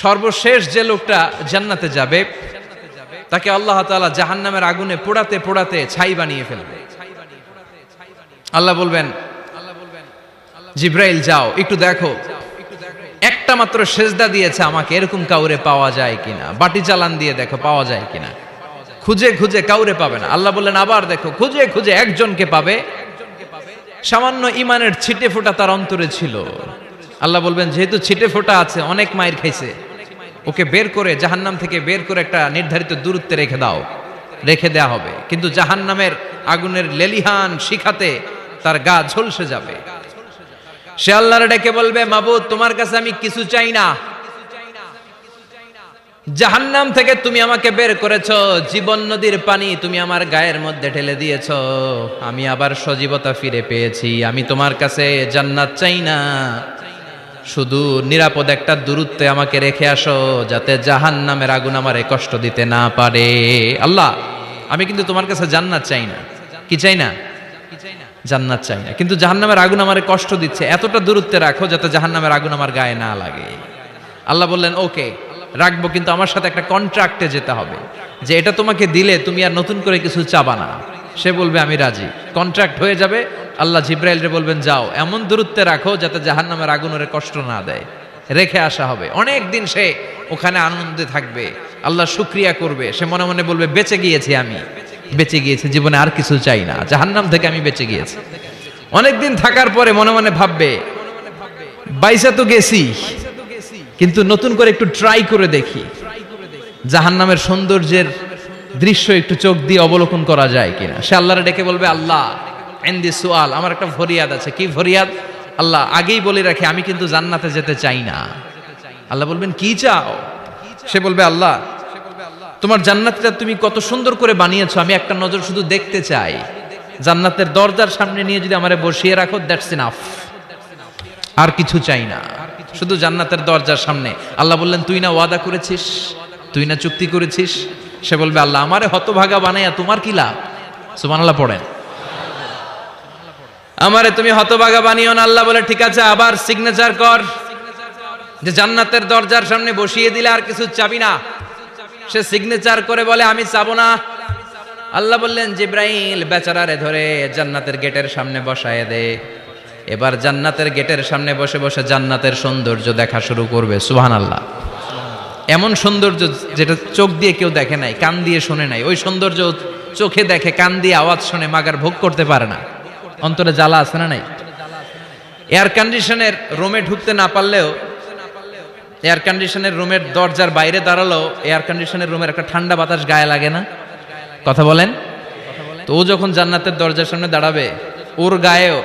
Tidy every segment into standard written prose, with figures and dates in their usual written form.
সর্বশেষ যে লোকটা জান্নাতে যাবে তাকে আল্লাহ তাআলা জাহান্নামের আগুনে পোড়াতে পোড়াতে ছাই বানিয়ে ফেলবে। আল্লাহ বলবেন, জিব্রাইল যাও একটু দেখো, একটা মাত্র সেজদা দিয়েছে আমাকে, এরকম কাউরে পাওয়া যায় কিনা। বাটি চালান দিয়ে দেখো পাওয়া যায় কিনা। খুঁজে খুঁজে কাউরে পাবে না। আল্লাহ বললেন আবার দেখো, খুঁজে খুঁজে একজনকে পাবে, সামান্য ইমানের ছিটে ফোঁটা তার অন্তরে ছিল। আল্লাহ বলবেন যেহেতু ছিটে ফোঁটা আছে, অনেক মায়ের খাইছে, ওকে বের করে জাহান্নাম থেকে বের করে একটা নির্ধারিত দূরত্বে রেখে দাও। রেখে দেয়া হবে, কিন্তু জাহান্নামের আগুনের লেলিহান শিখাতে তার গা ঝলসে যাবে। সে আল্লাহর ডেকে বলবে, মাবুদ তোমার কাছে আমি কিছু চাই না, জাহান্নাম থেকে তুমি আমাকে বের করেছো, জীবন নদীর পানি তুমি আমার গায়ের মধ্যে ঢেলে দিয়েছো, আমি আবার সজীবতা ফিরে পেয়েছি। আমি তোমার কাছে জান্নাত চাই না, শুধু নিরাপদ একটা দূরত্বে আমাকে রেখে আসো, যাতে জাহান্নামের আগুন আমারে কষ্ট দিতে না পারে। আল্লাহ আমি কিন্তু তোমার কাছে জান্নাত চাই না। কি চাই না? জান্নাত চাই না, কিন্তু জাহান্নামের আগুন আমারে কষ্ট দিচ্ছে, এতটা দূরত্বে রাখো যাতে জাহান্নামের আগুন আমার গায়ে না লাগে। আল্লাহ বললেন ওকে রাখবো, কিন্তু আমার সাথে একটা কন্ট্রাক্টে যেতে হবে, যে এটা তোমাকে দিলে তুমি আর নতুন করে কিছু চাবা না। সে বলবে আমি রাজি, কন্ট্রাক্ট হয়ে যাবে। আল্লাহ জিব্রাইলরে বলবেন যাও এমন দূরত্বে রাখো যাতে জাহান্নামের আগুন ওরে কষ্ট না দেয়। রেখে আসা হবে, অনেক দিন সে ওখানে আনন্দে থাকবে, আল্লাহ শুকরিয়া করবে। সে মনে মনে বলবে বেঁচে গিয়েছি, আমি বেঁচে গিয়েছি, জীবনে আর কিছু চাই না, জাহান্নাম থেকে আমি বেঁচে গিয়েছি। অনেকদিন থাকার পরে মনে মনে ভাববে বাইসা তো গেছি, কিন্তু নতুন করে একটু ট্রাই করে দেখি, জাহান্নামের সৌন্দর্যের দৃশ্য একটু চোখ দিয়ে অবলোকন করা যায় কিনা। সে আল্লাহরে ডেকে বলবে আল্লাহ ইনদি সুআল, আমার একটা ফরিয়াদ আছে। কি ফরিয়াদ? আল্লাহ আগেই বলে রাখি আমি কিন্তু জান্নাতে যেতে চাই না। আল্লাহ বলবেন কি চাও? সে বলবে আল্লাহ তোমার জান্নাতটা তুমি কত সুন্দর করে বানিয়েছো, আমি একটা নজর শুধু দেখতে চাই। জান্নাতের দরজার সামনে নিয়ে যদি আমারে বসিয়ে রাখো, দ্যাটস ইনাফ, আর কিছু চাই না, শুধু জান্নাতের দরজার সামনে। আল্লাহ বললেন তুই না ওয়াদা করেছিস, তুই না চুক্তি করেছিস। সে বলবে আল্লাহ আমারে হতভাগা বানাইয়া তোমার কি লাভ? সুবহানাল্লাহ পড়েন। আমারে তুমি হতভাগা বানিও না। আল্লাহ বলে ঠিক আছে, আবার সিগনেচার কর যে জান্নাতের দরজার সামনে বসিয়ে দিলে আর কিছু চাবি না। সে সিগনেচার করে বলে আমি চাবো না। আল্লাহ বললেন জিব্রাইল বেচারারে ধরে জান্নাতের গেটের সামনে বসায় দে। এবার জান্নাতের গেটের সামনে বসে বসে জান্নাতের সৌন্দর্য দেখা শুরু করবে। সুবহানাল্লাহ। এমন সৌন্দর্য যেটা চোখ দিয়ে কেউ দেখে নাই, কান দিয়ে শোনে নাই। ওই সৌন্দর্য চোখে দেখে, কান দিয়ে আওয়াজ শুনে মাগার ভোগ করতে পারে না। অন্তরে জ্বালা আছে না নাই? এয়ার কন্ডিশনের রুমে ঢুকতে না পারলেও, এয়ার কন্ডিশনের রুমের দরজার বাইরে দাঁড়ালো, এয়ার কন্ডিশনের রুমের একটা ঠান্ডা বাতাস গায়ে লাগে না? কথা বলেন তো। ও যখন জান্নাতের দরজার সামনে দাঁড়াবে, ওর গায়েও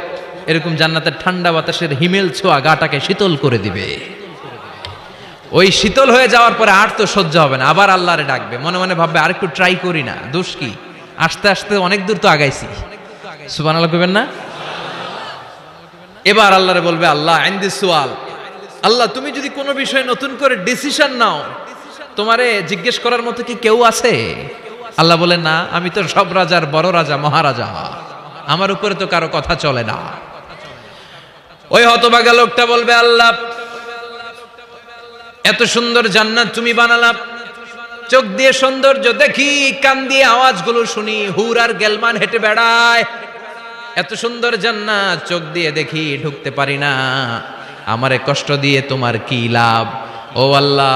এরকম জান্নাতের ঠান্ডা বাতাসের হিমেল ছোঁয়া গাটাকে শীতল করে দিবে। ওই শীতল হয়ে যাওয়ার পরে আর তো সহ্য হবে না, আবার আল্লাহরে ডাকবে। মনে মনে ভাববে আর একটু ট্রাই করি না, দোষ কি, আস্তে আস্তে অনেক দূর তো আগাইছি। সুবহানাল্লাহ কইবেন না? এবার আল্লাহরে বলবে আল্লাহ ইনদি সুআল, আল্লাহ তুমি যদি কোনো বিষয়ে নতুন করে ডিসিশন নাও, তোমারে জিজ্ঞেস করার মতো কি কেউ আছে? আল্লাহ বলে না, আমি তো সব রাজার বড় রাজা, মহারাজা, আমার উপরে তো কারো কথা চলে না। ওই হতভাগা লোকটা বলবে আল্লাহ এত সুন্দর জান্নাত তুমি বানালা, চোখ দিয়ে সৌন্দর্য দেখি, কান দিয়ে আওয়াজগুলো শুনি, হুর আর গেলমান হেঁটে বেড়ায়, এত সুন্দর জান্নাত চোখ দিয়ে দেখি, ঢুকতে পারি না, আমারে কষ্ট দিয়ে তোমার কি লাভ? ও আল্লাহ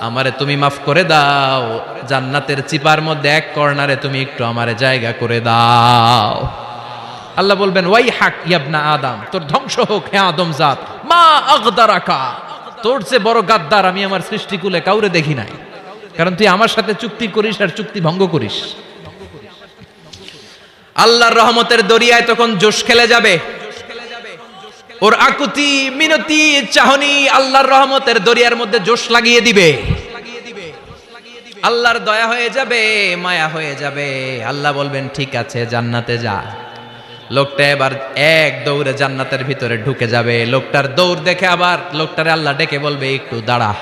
আমারে তুমি মাফ করে দাও, জান্নাতের চিপার মধ্যে এক কর্নারে তুমি একটু আমারে জায়গা করে দাও। আল্লাহ বলবেন ওয়াই হাক ইয়াবনা আদম, তোর ধ্বংস হোক হে আদম জাত, মা আগদারাকা, তোর চেয়ে বড় গাদ্দার আমি আমার সৃষ্টিকুলে কাউরে দেখি নাই, কারণ তুই আমার সাথে চুক্তি করিস আর চুক্তি ভঙ্গ করিস। আল্লাহর রহমতের দরিয়ায় তখন জোশ খেলে যাবে, ওর আকুতি মিনতি চাহনি আল্লাহর রহমতের দরিয়ার মধ্যে জোশ লাগিয়ে দিবে। আল্লাহর দয়া হয়ে যাবে, মায়া হয়ে যাবে। আল্লাহ বলবেন ঠিক আছে জান্নাতে যা। লোকটা এবার এক দৌড়ে জান্নাতের ভিতরে ঢুকে যাবে। লোকটার দৌড় দেখে আবার লোকটারে আল্লাহ ডেকে বলবে একটু দাঁড়া,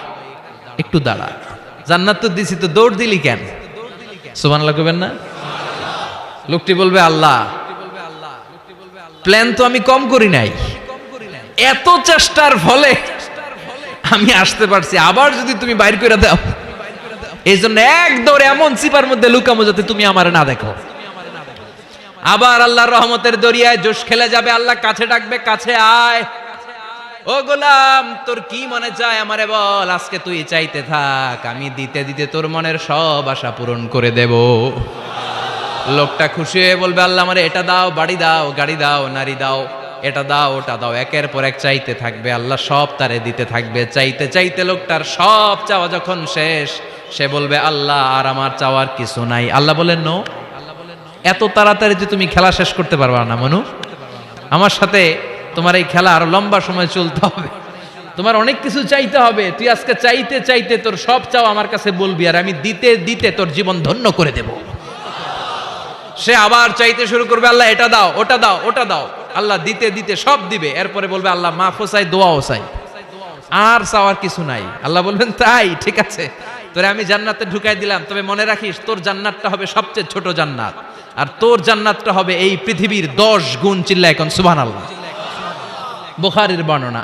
একটু দাঁড়া, জান্নাত তো দিছি, তো দৌড় দিলি কেন? সুবহানাল্লাহ কইবেন না? লোকটি বলবে আল্লাহ প্ল্যান তো আমি কম করি নাই, এত চেষ্টার ফলে আমি আসতে পারছি, আবার যদি তুমি বাইর করে দাও, এই জন্য এক দৌড়ে এমন চিপার মধ্যে লুকামো যাতে তুমি আমার না দেখো। আবার আল্লাহর রহমতের দরিয়ায় জোশ খেলে যাবে, আল্লাহ কাছে ডাকবে, কাছে আয়, ও গোলাম তোর কি মনে চায় আমারে বল, আজকে তুই চাইতে থাক, আমি দিতে দিতে তোর মনের সব আশা পূরণ করে দেব। লোকটা খুশি হয়ে বলবে, আল্লাহ আমারে এটা দাও, বাড়ি দাও, গাড়ি দাও, নারী দাও, এটা দাও, ওটা দাও, একের পর এক চাইতে থাকবে, আল্লাহ সব তারে দিতে থাকবে। চাইতে চাইতে লোকটার সব চাওয়া যখন শেষ, সে বলবে, আল্লাহ আর আমার চাওয়ার কিছু নাই। আল্লাহ বলেন, নো, এত তাড়াতাড়ি যে তুমি খেলা শেষ করতে পারবা না মনু, আমার সাথে তোমার এই খেলা আরো লম্বা সময় চলতে হবে, তোমার অনেক কিছু চাইতে হবে। তুই আজকে চাইতে চাইতে তোর সব চাও আমার কাছে বলবি, আর আমি দিতে দিতে তোর জীবন ধন্য করে দেব। সে আবার চাইতে শুরু করবে, আল্লাহ এটা দাও, ওটা দাও, ওটা দাও, আল্লাহ দিতে দিতে সব দিবে। এরপরে বলবে, আল্লাহ মাফও চাই, দোয়াও চাই, আর চাওয়ার কিছু নাই। আল্লাহ বলবেন, তাই ঠিক আছে, তোরে আমি জান্নাতে ঢুকাই দিলাম, তবে মনে রাখিস তোর জান্নাতটা হবে সবচেয়ে ছোট জান্নাত, আর তোর জান্নাতটা হবে এই পৃথিবীর 10 গুণ। চিল্লায় এখন সুবহানাল্লাহ। বুখারীর বর্ণনা।